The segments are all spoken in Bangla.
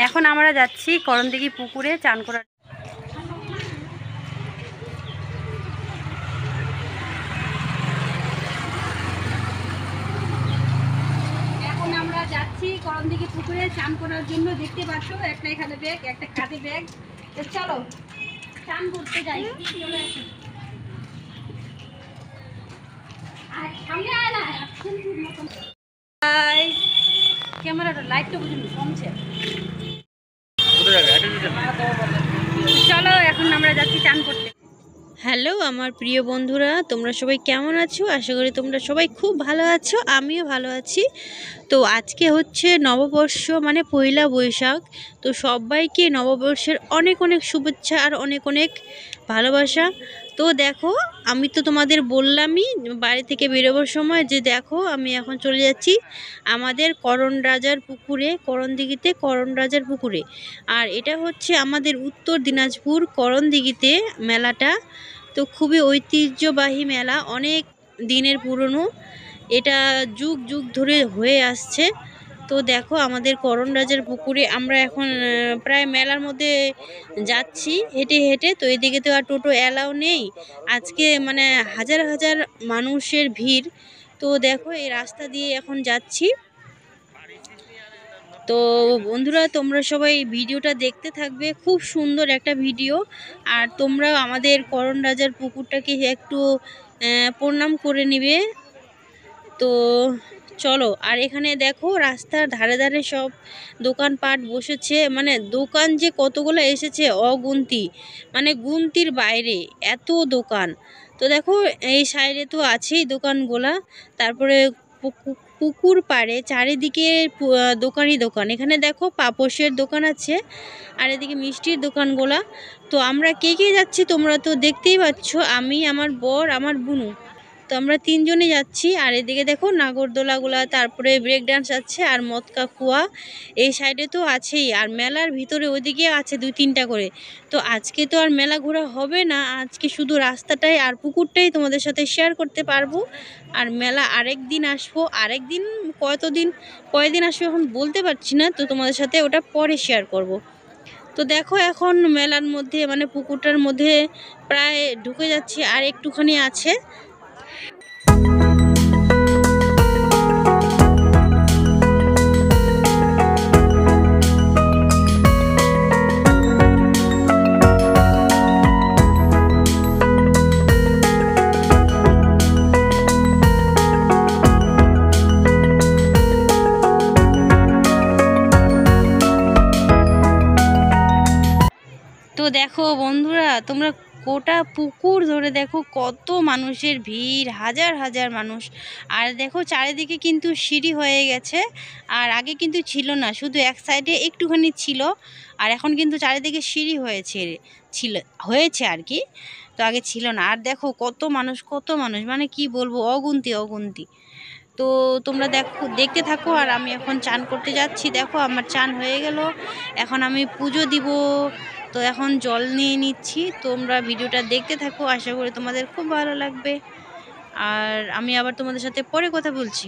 এখন আমরা যাচ্ছি করণদিঘি পুকুরে চান করার। এখন আমরা যাচ্ছি করণদিঘি পুকুরে চান করার জন্য। দেখতে পাচ্ছ একটা এখানে ব্যাগ, একটা কাঁধে ব্যাগ। চলো চান করতে যাই। ক্যামেরাটা লাইটটা বুঝুন কমছে। চলো এখন আমরা যাচ্ছি চান করতে। হ্যালো আমার প্রিয় বন্ধুরা, তোমরা সবাই কেমন আছো? আশা করি তোমরা সবাই খুব ভালো আছো, আমিও ভালো আছি। তো আজকে হচ্ছে নববর্ষ, মানে পয়লা বৈশাখ। তো সবাইকে নববর্ষের অনেক অনেক শুভেচ্ছা আর অনেক অনেক ভালোবাসা। তো দেখো, আমি তো তোমাদের বললামই বাড়ি থেকে বেরোবার সময় যে দেখো আমি এখন চলে যাচ্ছি আমাদের করণ রাজার পুকুরে, করণদিঘিতে করণ রাজার পুকুরে। আর এটা হচ্ছে আমাদের উত্তর দিনাজপুর করণদিঘিতে মেলাটা। তো খুবই ঐতিহ্যবাহী মেলা, অনেক দিনের পুরনো, এটা যুগ যুগ ধরে হয়ে আসছে। তো দেখো আমাদের করণ রাজার পুকুরে আমরা এখন প্রায় মেলার মধ্যে যাচ্ছি হেঁটে হেঁটে। তো এদিকে তো আর টোটো অ্যালাউ নেই আজকে, মানে হাজার হাজার মানুষের ভিড়। তো দেখো এই রাস্তা দিয়ে এখন যাচ্ছি। তো বন্ধুরা তোমরা সবাই ভিডিওটা দেখতে থাকবে, খুব সুন্দর একটা ভিডিও। আর তোমরা আমাদের করণ রাজার পুকুরটাকে একটু প্রণাম করে নিবে। তো চলো। আর এখানে দেখো রাস্তার ধারে ধারে সব দোকানপাট বসেছে, মানে দোকান যে কতগুলো এসেছে অগুন্তি, মানে গুনতির বাইরে এত দোকান। তো দেখো এই সাইডে তো আছেই দোকানগুলা, তারপরে পুকুর পাড়ে চারিদিকে দোকানই দোকান। এখানে দেখো পাপোশের দোকান আছে আর এদিকে মিষ্টির দোকানগুলা। তো আমরা কে কে যাচ্ছি তোমরা তো দেখতেই পাচ্ছ, আমি, আমার বর, আমার বুনু। তো আমরা তিনজনে যাচ্ছি। আর এদিকে দেখো নাগরদোলাগুলা, তারপরে ব্রেক ডান্স আছে আর মদকা কুয়া এই সাইডে তো আছেই। আর মেলার ভিতরে ওইদিকে আছে 2-3টা করে। তো আজকে তো আর মেলা ঘোরা হবে না, আজকে শুধু রাস্তাটাই আর পুকুরটাই তোমাদের সাথে শেয়ার করতে পারবো। আর মেলা আরেক দিন আসবো, আরেক দিন কয়দিন আসবো এখন বলতে পারছি না, তো তোমাদের সাথে ওটা পরে শেয়ার করব। তো দেখো এখন মেলার মধ্যে, মানে পুকুরটার মধ্যে প্রায় ঢুকে যাচ্ছি, আর একটুখানি আছে। তো দেখো বন্ধুরা তোমরা গোটা পুকুর ধরে দেখো কত মানুষের ভিড়, হাজার হাজার মানুষ। আর দেখো চারিদিকে কিন্তু সিঁড়ি হয়ে গেছে, আর আগে কিন্তু ছিল না, শুধু এক সাইডে একটুখানি ছিল। আর এখন কিন্তু চারিদিকে সিঁড়ি হয়েছে আর কি, তো আগে ছিল না। আর দেখো কত মানুষ, মানে কি বলবো, অগুন্তি। তো তোমরা দেখতে থাকো। আর আমি এখন চান করতে যাচ্ছি। দেখো আমার চান হয়ে গেল, এখন আমি পুজো দিব। তো এখন জল নিয়ে নিচ্ছি, তোমরা ভিডিওটা দেখতে থাকো, আশা করি তোমাদের খুব ভালো লাগবে। আর আমি আবার তোমাদের সাথে পরে কথা বলছি।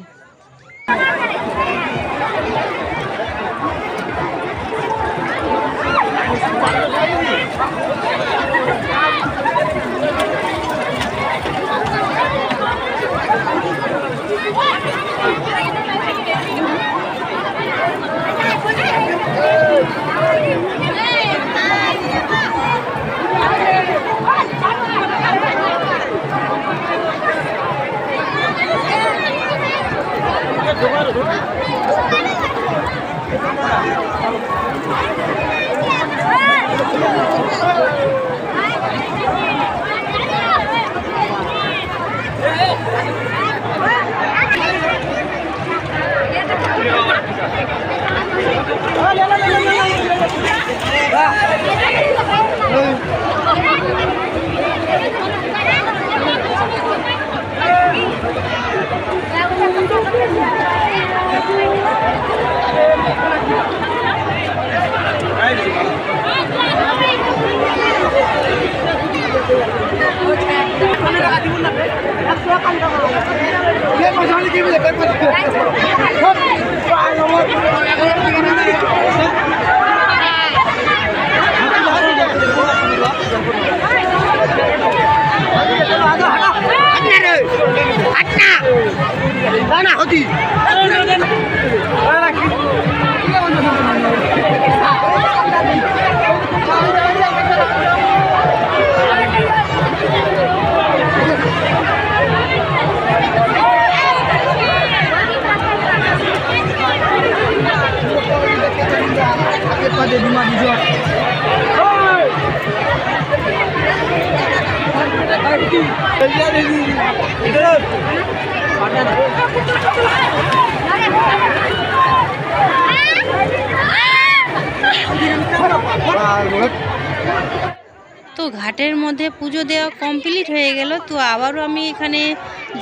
তো ঘাটের মধ্যে পুজো দেওয়া কমপ্লিট হয়ে গেল। তো আবারও আমি এখানে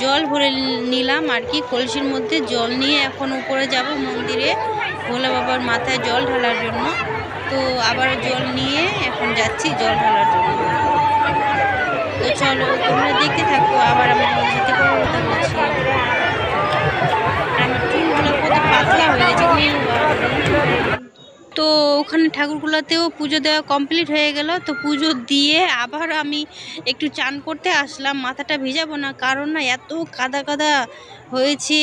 জল ভরে নিলাম আর কি, কলসির মধ্যে জল নিয়ে এখন উপরে যাব মন্দিরে ভোলা বাবার মাথায় জল ঢালার জন্য। তো আবার জল নিয়ে এখন যাচ্ছি জল ঢালার জন্য। তো চলো তোমরা দেখতে থাকো। আবার আমি যেতে পারবো কথা বলছি। আমার চুলগুলো কত পাতলা হয়ে গেছে। তো ওখানে ঠাকুরগুলাতেও পুজো দেওয়া কমপ্লিট হয়ে গেল। তো পুজো দিয়ে আবার আমি একটু চান করতে আসলাম। মাথাটা ভিজাবো না, কারণ না এত কাদা কাদা হয়েছে।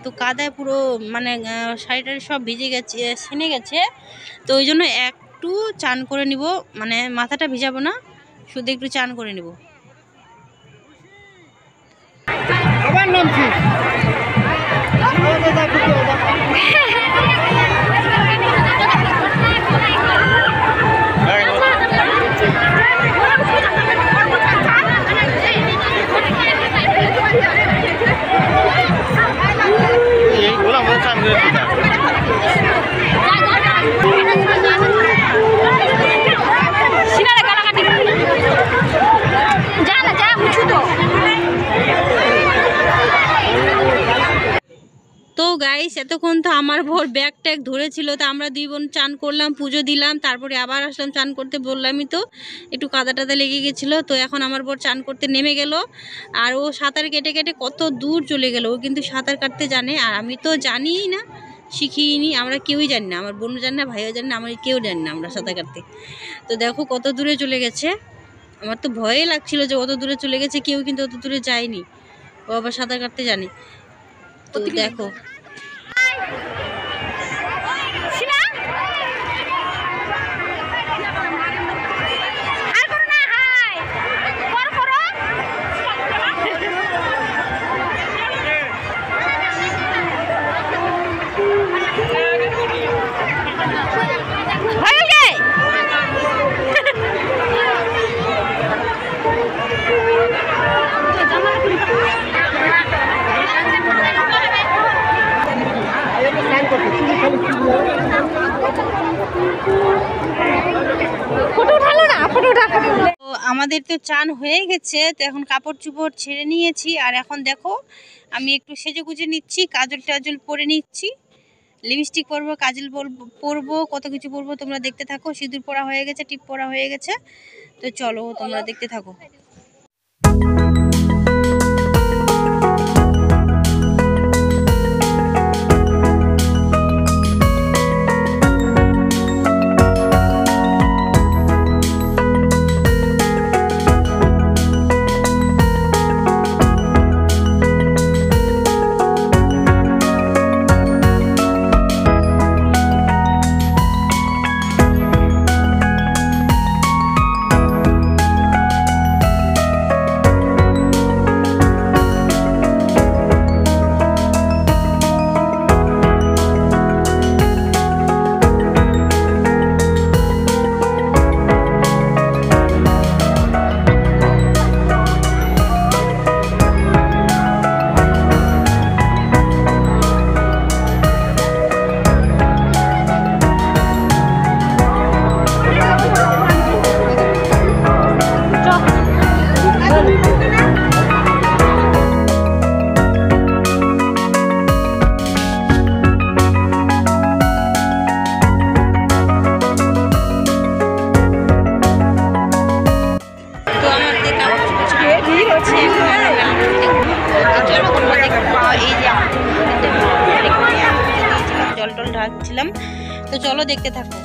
তো কাদায় পুরো মানে শাড়িটা সব ভিজে গেছে, ছেনে গেছে। তো ওই জন্য একটু চান করে নিব, মানে মাথাটা ভিজাবো না, শুধু একটু চান করে নিব। তো গাইস এতক্ষণ তো আমার বোর ব্যাগ ট্যাগ ধরেছিল। তো আমরা দুই বোন চান করলাম, পুজো দিলাম, তারপরে আবার আসলাম চান করতে। বললামই তো একটু কাদা টাদা লেগে গেছিলো। তো এখন আমার বোর চান করতে নেমে গেল। আর ও সাঁতার কেটে কেটে কত দূর চলে গেল। ও কিন্তু সাঁতার কাটতে জানে, আর আমি তো জানিই না, শিখিনি। আমরা কেউই জানি না, আমার বোনও জানি না, ভাইও জানি না, আমার কেউ জানি না আমরা সাঁতার কাটতে। তো দেখো কত দূরে চলে গেছে। আমার তো ভয়ে লাগছিল যে অত দূরে চলে গেছে, কেউ কিন্তু অত দূরে যায়নি। ও আবার সাঁতার কাটতে জানে। তো দেখো আমাদের তো চান হয়ে গেছে। তো এখন কাপড় চোপড় ছেড়ে নিয়েছি। আর এখন দেখো আমি একটু সেজে গুজে নিচ্ছি, কাজল টাজল পরে নিচ্ছি, লিপস্টিক পরবো, কাজল পরবো, কত কিছু পরবো। তোমরা দেখতে থাকো। সিঁদুর পরা হয়ে গেছে, টিপ পরা হয়ে গেছে। তো চলো তোমরা দেখতে থাকো। জল টল ঢালছিলাম। তো চলো দেখতে থাকো।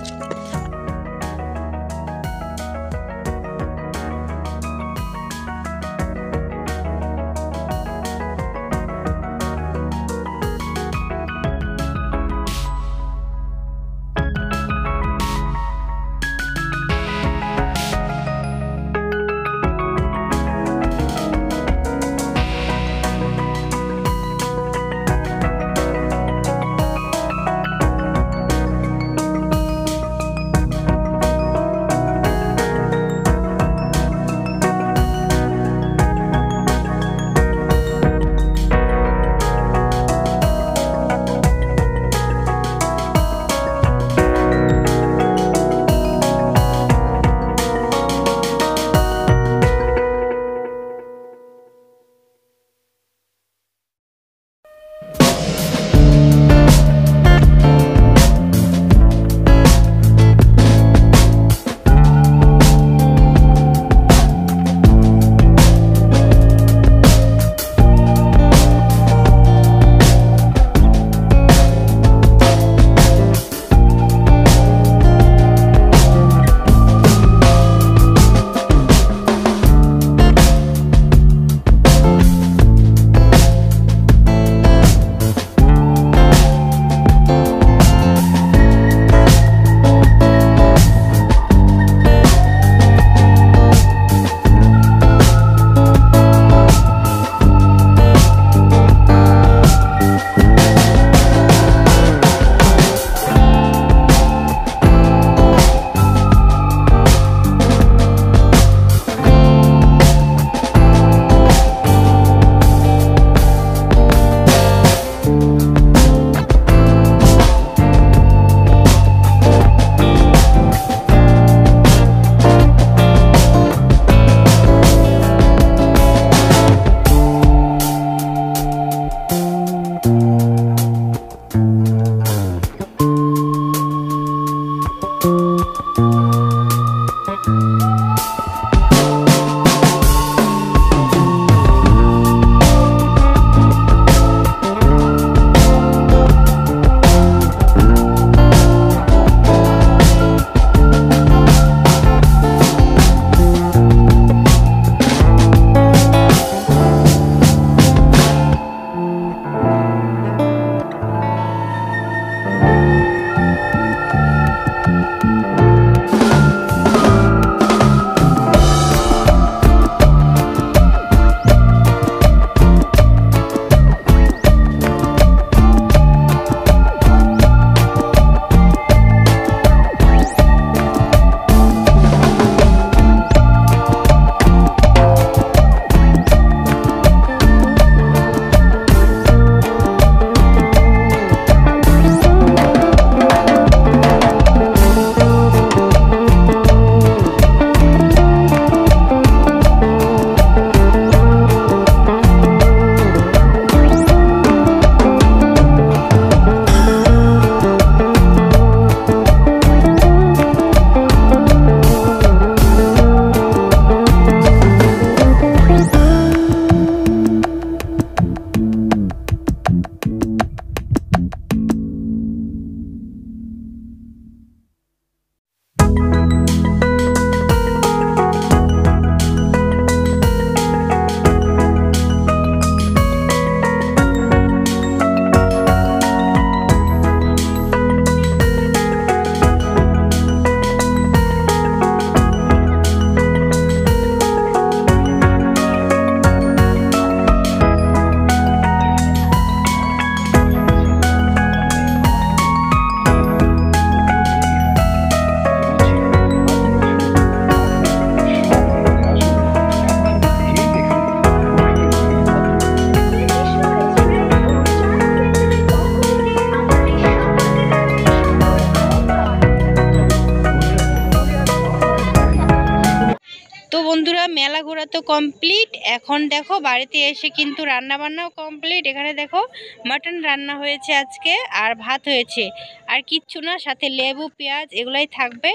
মেলা ঘোরা তো কমপ্লিট। এখন দেখো বাড়িতে এসে কিন্তু রান্না বান্নাও কমপ্লিট। এখানে দেখো মাটন রান্না হয়েছে আজকে, আর ভাত হয়েছে, আর কিচ্ছু না, সাথে লেবু পেঁয়াজ এগুলাই থাকবে,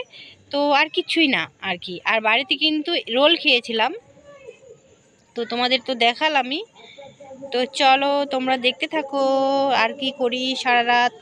তো আর কিছুই না আর কি। আর বাড়িতে কিন্তু রোল খেয়েছিলাম, তো তোমাদের তো দেখালামই। তো চলো তোমরা দেখতে থাকো আর কি করি সারা রাত।